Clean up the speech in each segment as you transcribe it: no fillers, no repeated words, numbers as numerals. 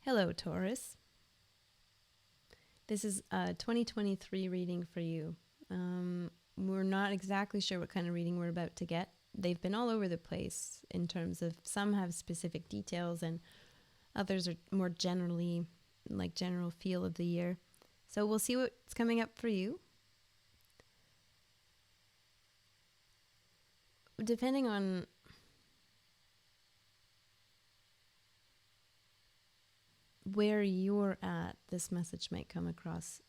Hello, Taurus. This is a 2023 reading for you. We're not exactly sure what kind of reading we're about to get. They've been all over the place in terms of some have specific details and others are more generally like general feel of the year. So we'll see what's coming up for you. Depending on where you're at, this message might come across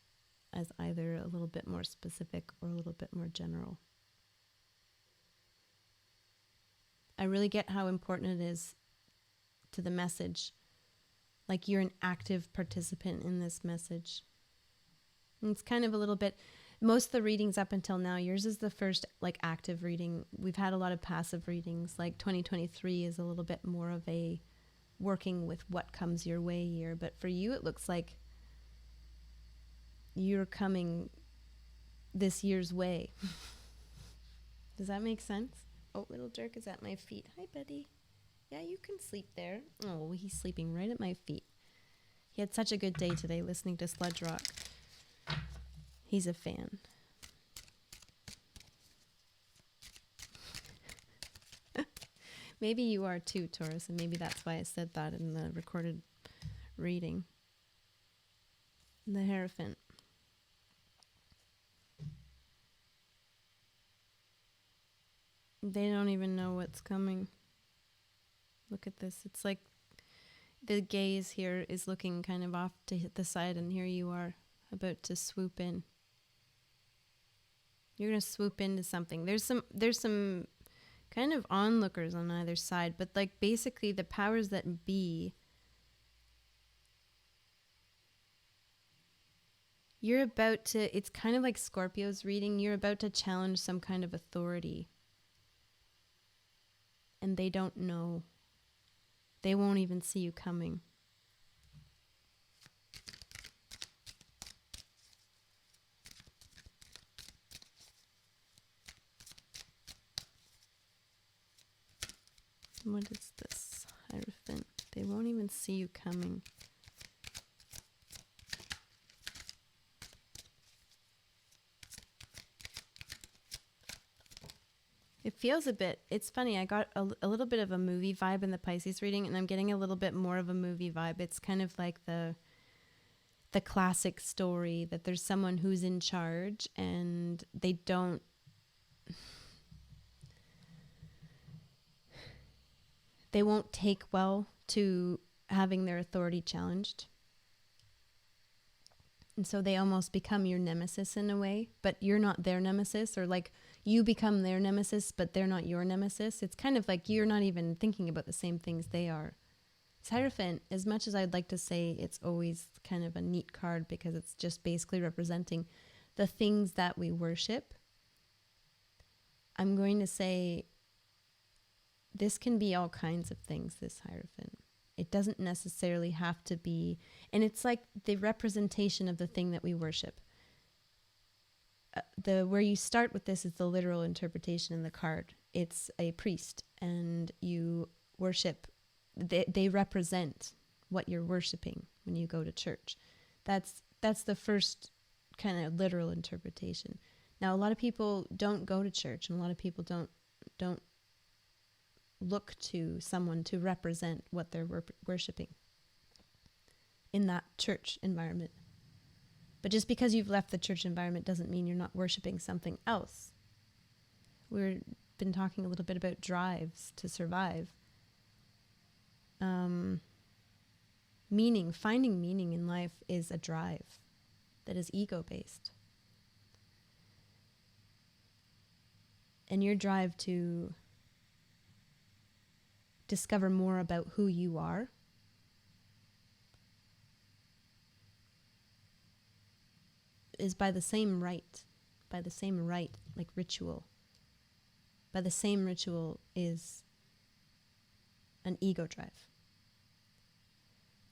as either a little bit more specific or a little bit more general. I really get how important it is to the message. Like you're an active participant in this message. And it's kind of a little bit, most of the readings up until now, yours is the first like active reading. We've had a lot of passive readings. Like 2023 is a little bit more of a working with what comes your way year. But for you, it looks like you're coming this year's way. Does that make sense? Oh, little jerk is at my feet. Hi, buddy. Yeah, you can sleep there. Oh, he's sleeping right at my feet. He had such a good day today listening to sludge rock. He's a fan. Maybe you are too, Taurus, and maybe that's why I said that in the recorded reading. The Hierophant. They don't even know what's coming. Look at this. It's like the gaze here is looking kind of off to hit the side, and here you are about to swoop in. You're going to swoop into something. There's some kind of onlookers on either side, but like basically the powers that be, you're about to, it's kind of like Scorpio's reading, you're about to challenge some kind of authority. And they don't know. They won't even see you coming. What is this? Hierophant. They won't even see you coming. It feels a bit, it's funny, I got a little bit of a movie vibe in the Pisces reading, and I'm getting a little bit more of a movie vibe. It's kind of like the classic story that there's someone who's in charge and they won't take well to having their authority challenged. And so they almost become your nemesis in a way, but you're not their nemesis, or like you become their nemesis, but they're not your nemesis. It's kind of like you're not even thinking about the same things they are. Hierophant, as much as I'd like to say it's always kind of a neat card because it's just basically representing the things that we worship, I'm going to say this can be all kinds of things, this Hierophant. It doesn't necessarily have to be, and it's like the representation of the thing that we worship. Where you start with this is the literal interpretation in the card. It's a priest, and you worship. They represent what you're worshiping when you go to church. That's the first kind of literal interpretation. Now, a lot of people don't go to church, and a lot of people don't look to someone to represent what they're worshiping in that church environment. But just because you've left the church environment doesn't mean you're not worshiping something else. We've been talking a little bit about drives to survive. Finding meaning in life is a drive that is ego-based. And your drive to discover more about who you are is by the same right, like ritual. By the same ritual is an ego drive.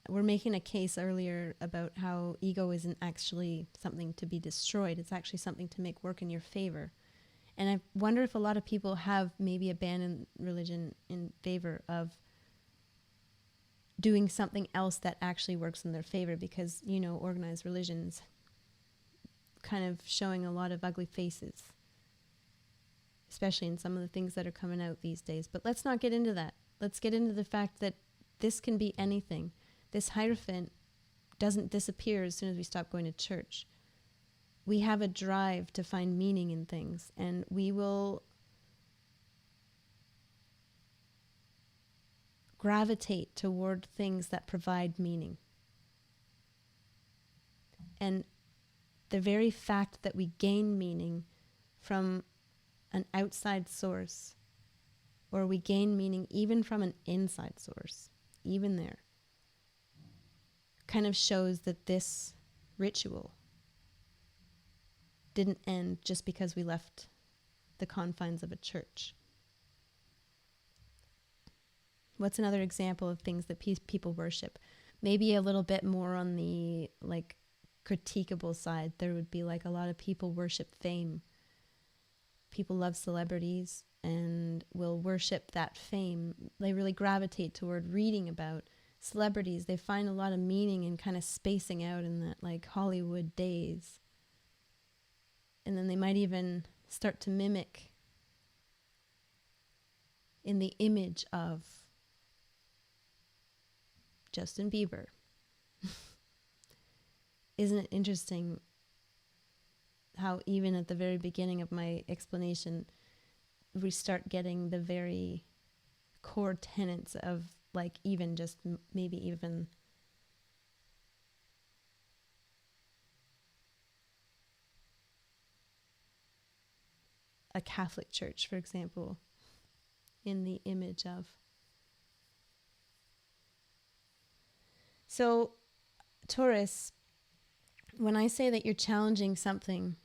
We're making a case earlier about how ego isn't actually something to be destroyed. It's actually something to make work in your favor. And I wonder if a lot of people have maybe abandoned religion in favor of doing something else that actually works in their favor, because, you know, organized religions kind of showing a lot of ugly faces, especially in some of the things that are coming out these days. But let's not get into that. Let's get into the fact that this can be anything. This Hierophant doesn't disappear as soon as we stop going to church. We have a drive to find meaning in things, and we will gravitate toward things that provide meaning. And the very fact that we gain meaning from an outside source, or we gain meaning even from an inside source, even there, kind of shows that this ritual didn't end just because we left the confines of a church. What's another example of things that people worship? Maybe a little bit more on the like critiquable side. There would be like a lot of people worship fame. People love celebrities and will worship that fame. They really gravitate toward reading about celebrities. They find a lot of meaning in kind of spacing out in that like Hollywood days. And then they might even start to mimic in the image of Justin Bieber. Isn't it interesting how even at the very beginning of my explanation, we start getting the very core tenets of like even just maybe even a Catholic church, for example, in the image of. So, Taurus, when I say that you're challenging something,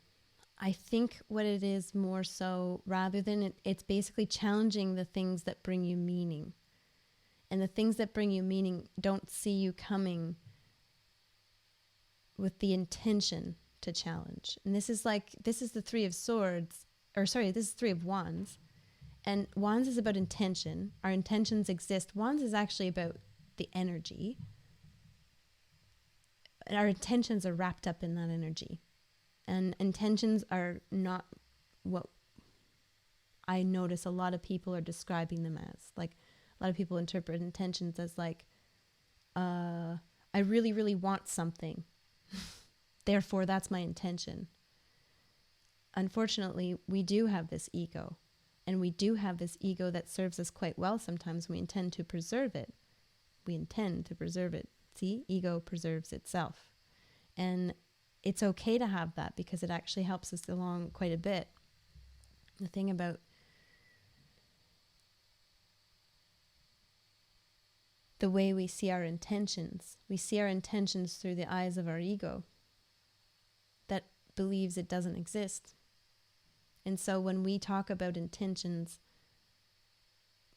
I think what it is more so, rather than it's basically challenging the things that bring you meaning. And the things that bring you meaning don't see you coming with the intention to challenge. And this is the Three of Swords, this is Three of Wands. And Wands is about intention. Our intentions exist. Wands is actually about the energy. And our intentions are wrapped up in that energy. And intentions are not what I notice a lot of people are describing them as. Like, a lot of people interpret intentions as like, I really, really want something. Therefore, that's my intention. Unfortunately, we do have this ego. And we do have this ego that serves us quite well sometimes. We intend to preserve it. See, ego preserves itself. And it's okay to have that because it actually helps us along quite a bit. The thing about the way we see our intentions through the eyes of our ego that believes it doesn't exist. And so when we talk about intentions,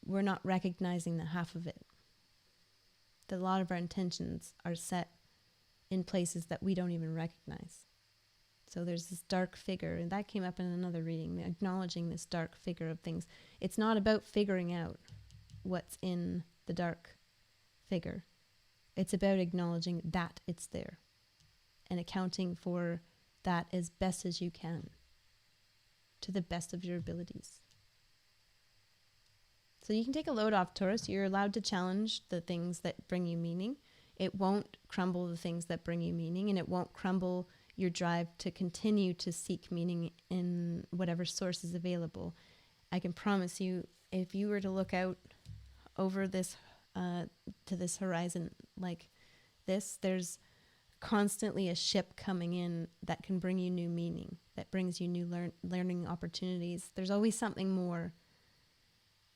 we're not recognizing the half of it. That a lot of our intentions are set in places that we don't even recognize. So there's this dark figure, and that came up in another reading, acknowledging this dark figure of things. It's not about figuring out what's in the dark figure. It's about acknowledging that it's there and accounting for that as best as you can, to the best of your abilities. So you can take a load off, Taurus. You're allowed to challenge the things that bring you meaning. It won't crumble the things that bring you meaning, and it won't crumble your drive to continue to seek meaning in whatever source is available. I can promise you, if you were to look out over this, to this horizon like this, there's constantly a ship coming in that can bring you new meaning, that brings you new learning opportunities. There's always something more.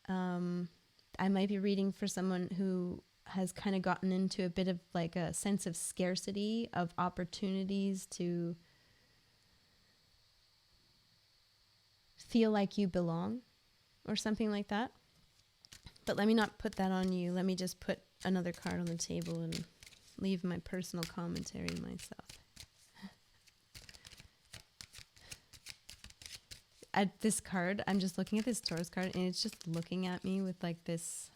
I might be reading for someone who has kind of gotten into a bit of like a sense of scarcity of opportunities to feel like you belong or something like that. But let me not put that on you. Let me just put another card on the table and leave my personal commentary to myself. At this card, I'm just looking at this Taurus card, and it's just looking at me with like this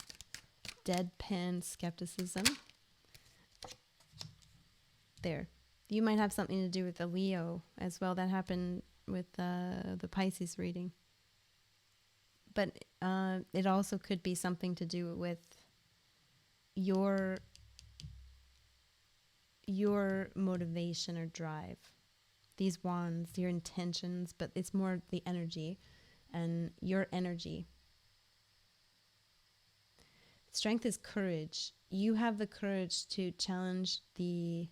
deadpan skepticism. there. You might have something to do with the Leo as well. That happened with the Pisces reading. But it also could be something to do with your motivation or drive. These wands, your intentions, but it's more the energy and your energy. Strength is courage. You have the courage to challenge the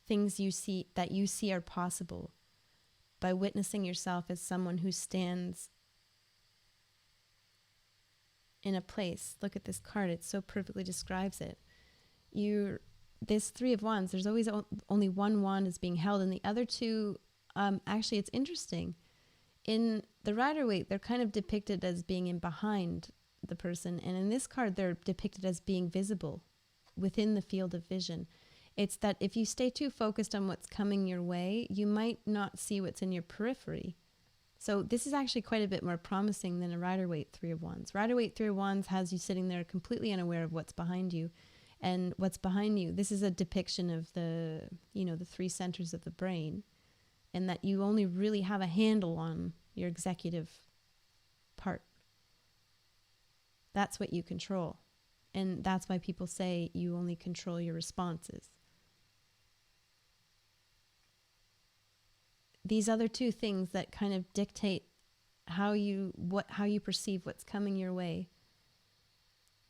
things that you see are possible by witnessing yourself as someone who stands in a place. Look at this card. It so perfectly describes it. This Three of Wands, there's always only one wand is being held, and the other two, actually it's interesting. In the Rider-Waite, they're kind of depicted as being in behind the person, and in this card, they're depicted as being visible within the field of vision. It's that if you stay too focused on what's coming your way, you might not see what's in your periphery. So this is actually quite a bit more promising than a Rider-Waite Three of Wands. Rider-Waite Three of Wands has you sitting there completely unaware of what's behind you. And what's behind you, this is a depiction of the three centers of the brain, and that you only really have a handle on your executive part. That's what you control. And that's why people say you only control your responses. These other two things that kind of dictate how you perceive what's coming your way,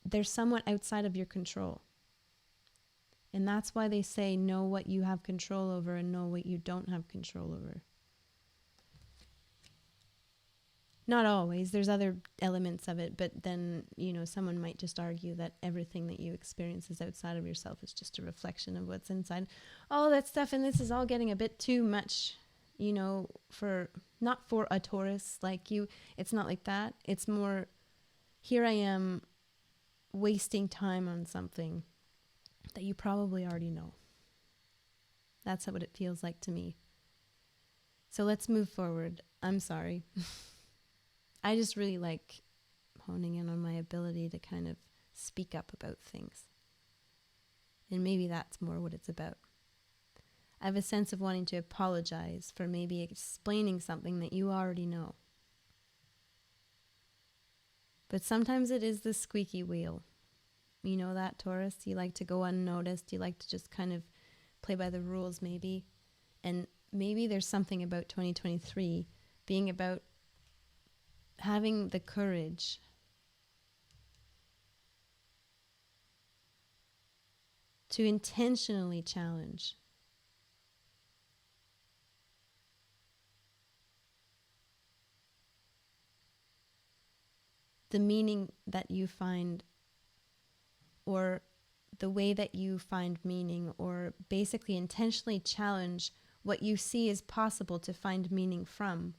they're somewhat outside of your control. And that's why they say know what you have control over and know what you don't have control over. Not always. There's other elements of it, but then, someone might just argue that everything that you experience is outside of yourself. It's just a reflection of what's inside. All that stuff, and this is all getting a bit too much, not for a Taurus like you. It's not like that. It's more, here I am wasting time on something that you probably already know. That's what it feels like to me. So let's move forward. I'm sorry. I just really like honing in on my ability to kind of speak up about things. And maybe that's more what it's about. I have a sense of wanting to apologize for maybe explaining something that you already know. But sometimes it is the squeaky wheel. You know that, Taurus? You like to go unnoticed. You like to just kind of play by the rules, maybe. And maybe there's something about 2023 being about having the courage to intentionally challenge the meaning that you find, or the way that you find meaning, or basically intentionally challenge what you see is possible to find meaning from.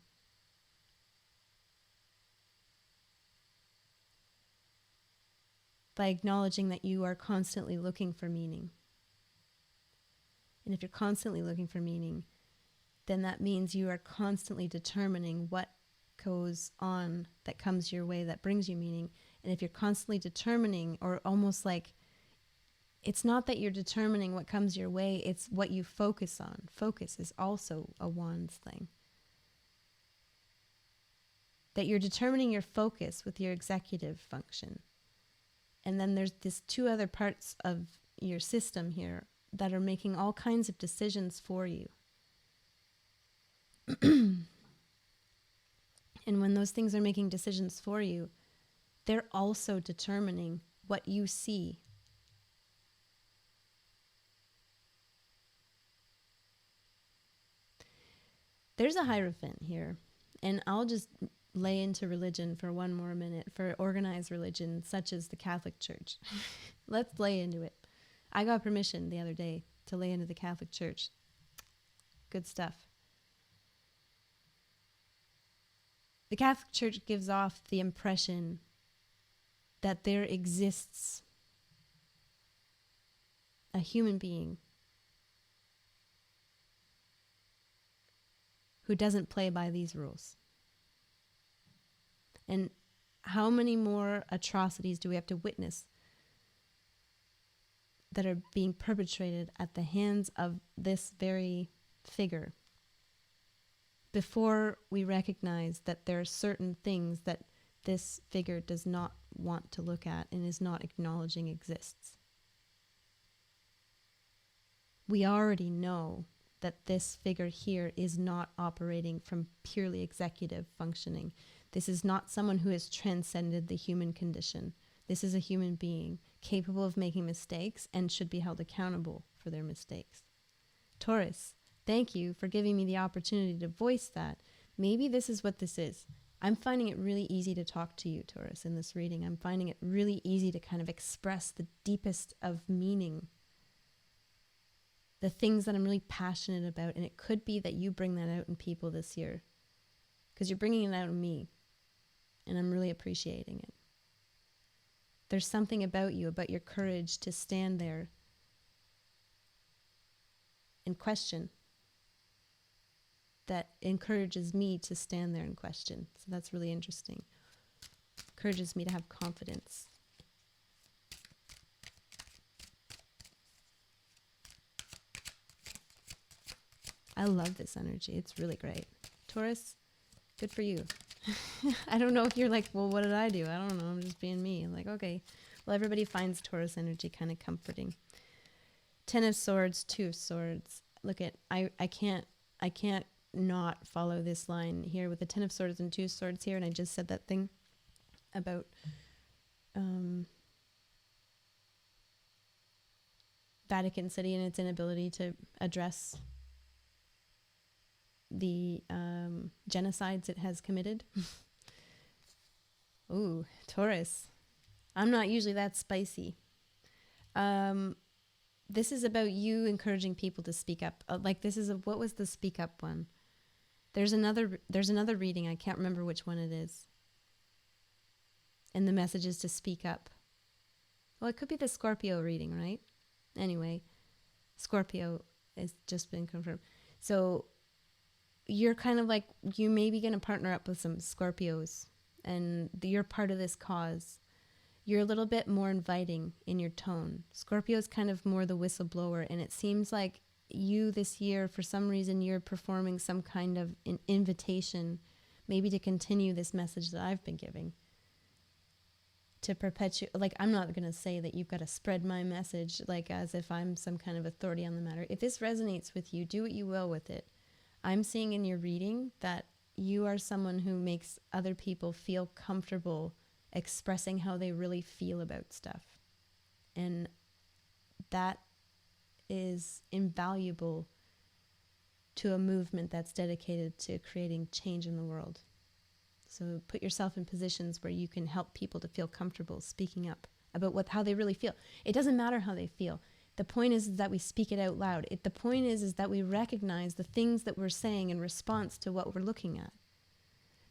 By acknowledging that you are constantly looking for meaning. And if you're constantly looking for meaning, then that means you are constantly determining what goes on that comes your way that brings you meaning. And if you're constantly determining, or almost like, it's not that you're determining what comes your way, it's what you focus on. Focus is also a wands thing. That you're determining your focus with your executive function. And then there's this two other parts of your system here that are making all kinds of decisions for you. And when those things are making decisions for you, they're also determining what you see. There's a Hierophant here, and I'll just lay into religion for one more minute, for organized religion such as the Catholic Church. Let's lay into it. I got permission the other day to lay into the Catholic Church. Good stuff. The Catholic Church gives off the impression that there exists a human being who doesn't play by these rules. And how many more atrocities do we have to witness that are being perpetrated at the hands of this very figure, before we recognize that there are certain things that this figure does not want to look at and is not acknowledging exists. We already know that this figure here is not operating from purely executive functioning. This is not someone who has transcended the human condition. This is a human being capable of making mistakes and should be held accountable for their mistakes. Taurus, thank you for giving me the opportunity to voice that. Maybe this is what this is. I'm finding it really easy to talk to you, Taurus, in this reading. I'm finding it really easy to kind of express the deepest of meaning, the things that I'm really passionate about. And it could be that you bring that out in people this year, because you're bringing it out in me, and I'm really appreciating it. There's something about you, about your courage to stand there and question, that encourages me to stand there and question. So that's really interesting. Encourages me to have confidence. I love this energy. It's really great. Taurus, good for you. I don't know if you're like, well, what did I do? I don't know. I'm just being me. I'm like, okay. Well, everybody finds Taurus energy kind of comforting. 10 of Swords, 2 of Swords. Look at, I can't not follow this line here with the 10 of Swords and 2 of Swords here. And I just said that thing about Vatican City and its inability to address the genocides it has committed. Ooh, Taurus. I'm not usually that spicy. This is about you encouraging people to speak up. Like this is what was the speak up one? There's another reading. I can't remember which one it is. And the message is to speak up. Well, it could be the Scorpio reading, right? Anyway, Scorpio has just been confirmed. So you're kind of like, you may be going to partner up with some Scorpios, and you're part of this cause. You're a little bit more inviting in your tone. Scorpio's kind of more the whistleblower, and it seems like you this year, for some reason, you're performing some kind of an invitation, maybe to continue this message that I've been giving. To perpetuate, like, I'm not going to say that you've got to spread my message, like, as if I'm some kind of authority on the matter. If this resonates with you, do what you will with it. I'm seeing in your reading that you are someone who makes other people feel comfortable expressing how they really feel about stuff. And that is invaluable to a movement that's dedicated to creating change in the world. So put yourself in positions where you can help people to feel comfortable speaking up about how they really feel. It doesn't matter how they feel. The point is that we speak it out loud. The point is that we recognize the things that we're saying in response to what we're looking at.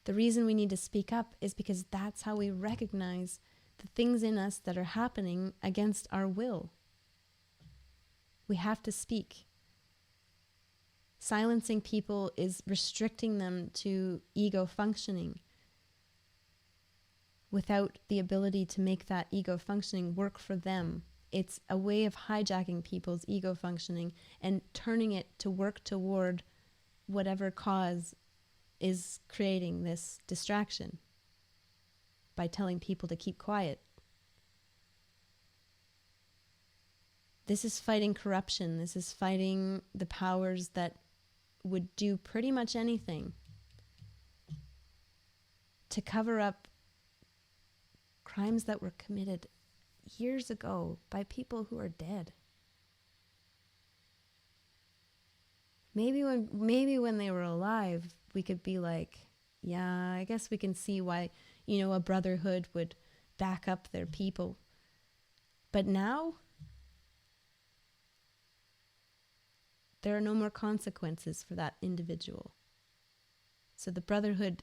The reason we need to speak up is because that's how we recognize the things in us that are happening against our will. We have to speak. Silencing people is restricting them to ego functioning without the ability to make that ego functioning work for them. It's a way of hijacking people's ego functioning and turning it to work toward whatever cause is creating this distraction by telling people to keep quiet. This is fighting corruption. This is fighting the powers that would do pretty much anything to cover up crimes that were committed years ago by people who are dead. Maybe when they were alive, we could be like, yeah, I guess we can see why, a brotherhood would back up their people. But now, there are no more consequences for that individual. So the brotherhood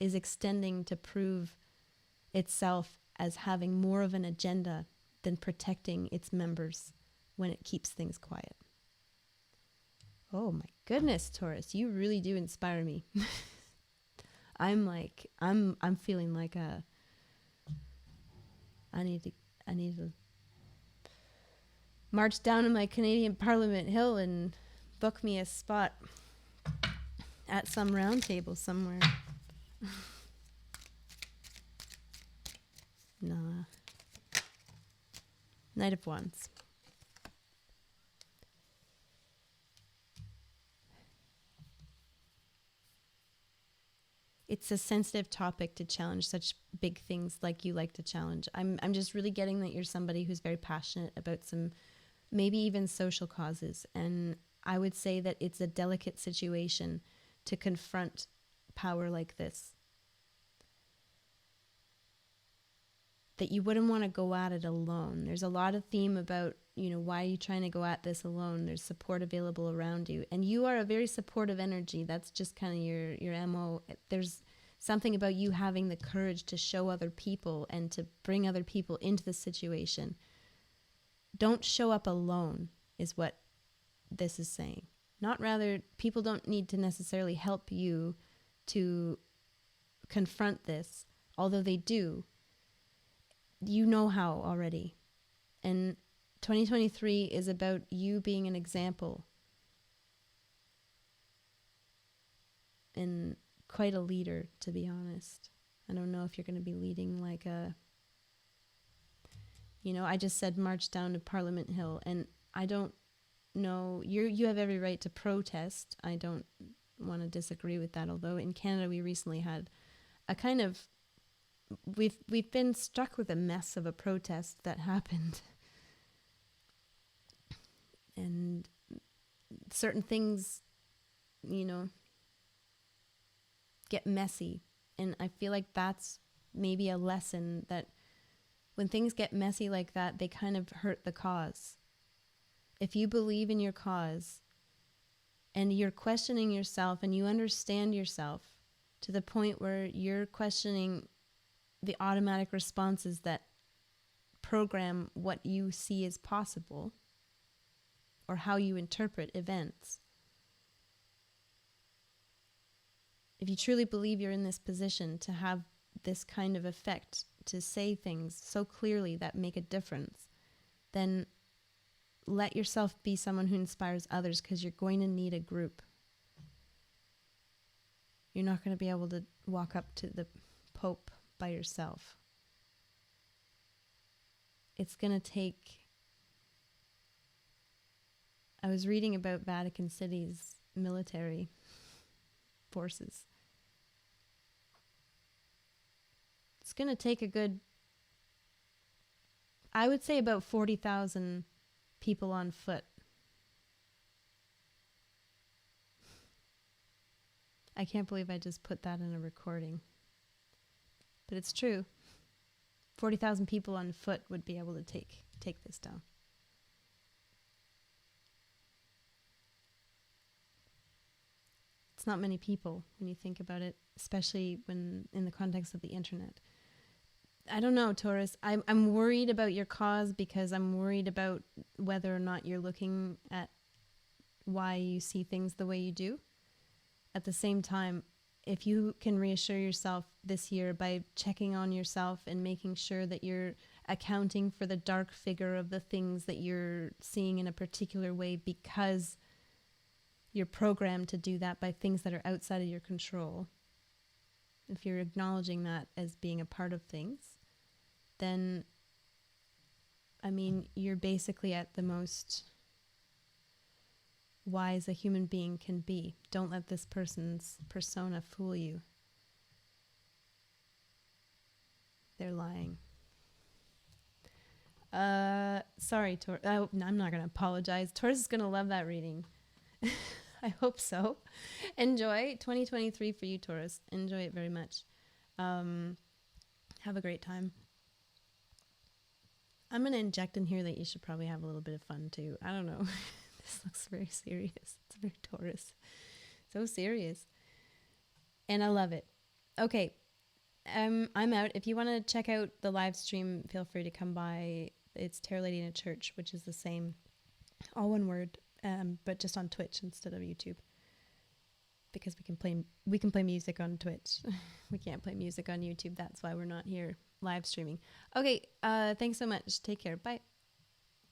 is extending to prove itself as having more of an agenda than protecting its members when it keeps things quiet. Oh my goodness, Taurus, you really do inspire me. I'm feeling like I need to march down to my Canadian Parliament Hill and book me a spot at some round table somewhere. Nah. Knight of Wands. It's a sensitive topic to challenge such big things like you like to challenge. I'm just really getting that you're somebody who's very passionate about some, maybe even social causes. And I would say that it's a delicate situation to confront power like this. That you wouldn't want to go at it alone. There's a lot of theme about, why are you trying to go at this alone? There's support available around you. And you are a very supportive energy. That's just kind of your MO. There's something about you having the courage to show other people and to bring other people into the situation. Don't show up alone is what this is saying. Not rather, people don't need to necessarily help you to confront this, although they do. You know how already. And 2023 is about you being an example and quite a leader, to be honest. I don't know if you're going to be leading like I just said march down to Parliament Hill, and I don't know, you have every right to protest. I don't want to disagree with that, although in Canada we recently had a kind of we've been struck with a mess of a protest that happened. And certain things, get messy. And I feel like that's maybe a lesson that when things get messy like that, they kind of hurt the cause. If you believe in your cause and you're questioning yourself and you understand yourself to the point where you're questioning the automatic responses that program what you see as possible or how you interpret events. If you truly believe you're in this position to have this kind of effect, to say things so clearly that make a difference, then let yourself be someone who inspires others, because you're going to need a group. You're not going to be able to walk up to the Pope by yourself. It's going to take... I was reading about Vatican City's military forces. It's going to take a good, I would say about 40,000 people on foot. I can't believe I just put that in a recording. But it's true. 40,000 people on foot would be able to take this down. It's not many people when you think about it, especially when in the context of the internet. I don't know, Taurus. I'm worried about your cause because I'm worried about whether or not you're looking at why you see things the way you do. At the same time, if you can reassure yourself this year by checking on yourself and making sure that you're accounting for the dark figure of the things that you're seeing in a particular way because you're programmed to do that by things that are outside of your control. If you're acknowledging that as being a part of things, then, you're basically at the most wise a human being can be. Don't let this person's persona fool you. They're lying. Sorry, Taurus. Oh, no, I'm not going to apologize. Taurus is going to love that reading. I hope so. Enjoy 2023 for you, Taurus. Enjoy it very much. Have a great time. I'm going to inject in here that you should probably have a little bit of fun too. I don't know. This looks very serious. It's very Taurus. So serious. And I love it. Okay. I'm out. If you want to check out the live stream, feel free to come by. It's Tarot Lady in a Church, which is the same, all one word, but just on Twitch instead of YouTube. Because we can play music on Twitch. We can't play music on YouTube. That's why we're not here live streaming. Okay, thanks so much. Take care. Bye.